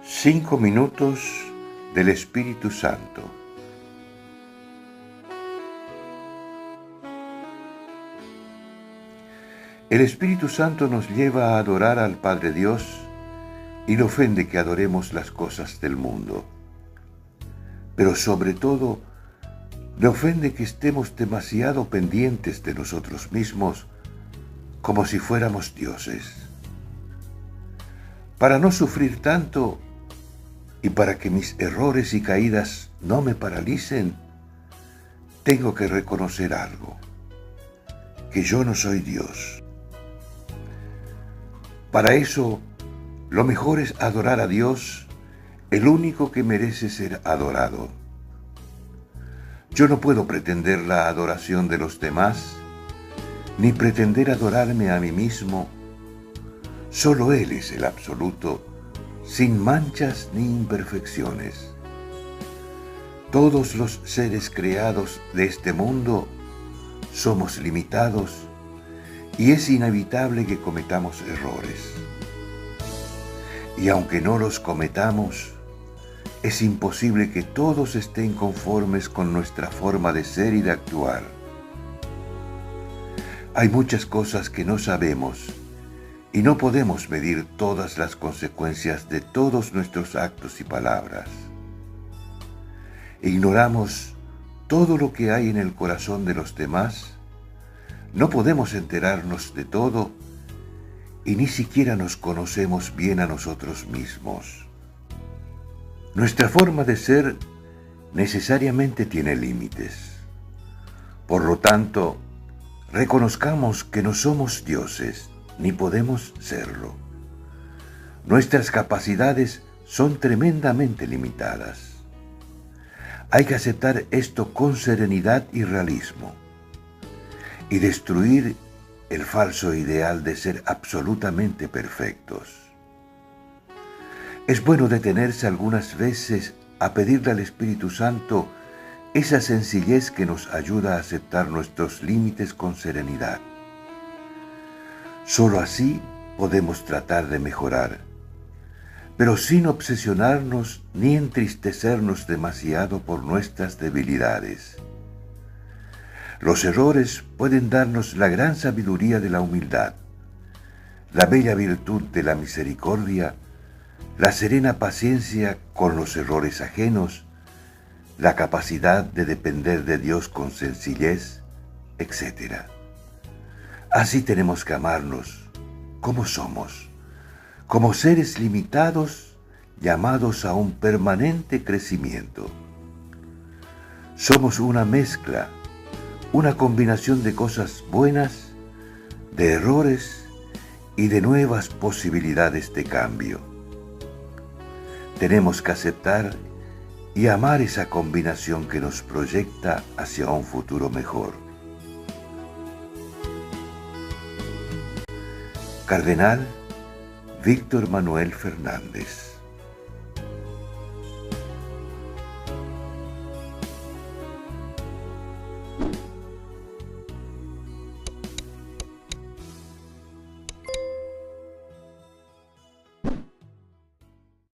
5 minutos del Espíritu Santo. El Espíritu Santo nos lleva a adorar al Padre Dios y le ofende que adoremos las cosas del mundo. Pero sobre todo, le ofende que estemos demasiado pendientes de nosotros mismos como si fuéramos dioses. Para no sufrir tanto y para que mis errores y caídas no me paralicen, tengo que reconocer algo, que yo no soy Dios. Para eso, lo mejor es adorar a Dios, el único que merece ser adorado. Yo no puedo pretender la adoración de los demás, ni pretender adorarme a mí mismo. Solo Él es el absoluto, sin manchas ni imperfecciones. Todos los seres creados de este mundo somos limitados y es inevitable que cometamos errores. Y aunque no los cometamos, es imposible que todos estén conformes con nuestra forma de ser y de actuar. Hay muchas cosas que no sabemos y no podemos medir todas las consecuencias de todos nuestros actos y palabras. Ignoramos todo lo que hay en el corazón de los demás, no podemos enterarnos de todo y ni siquiera nos conocemos bien a nosotros mismos. Nuestra forma de ser necesariamente tiene límites. Por lo tanto, reconozcamos que no somos dioses, ni podemos serlo. Nuestras capacidades son tremendamente limitadas. Hay que aceptar esto con serenidad y realismo, y destruir el falso ideal de ser absolutamente perfectos. Es bueno detenerse algunas veces a pedirle al Espíritu Santo esa sencillez que nos ayuda a aceptar nuestros límites con serenidad. Solo así podemos tratar de mejorar, pero sin obsesionarnos ni entristecernos demasiado por nuestras debilidades. Los errores pueden darnos la gran sabiduría de la humildad, la bella virtud de la misericordia, la serena paciencia con los errores ajenos, la capacidad de depender de Dios con sencillez, etc. Así tenemos que amarnos como somos, como seres limitados llamados a un permanente crecimiento. Somos una mezcla, una combinación de cosas buenas, de errores y de nuevas posibilidades de cambio. Tenemos que aceptar y amar esa combinación que nos proyecta hacia un futuro mejor. Cardenal Víctor Manuel Fernández.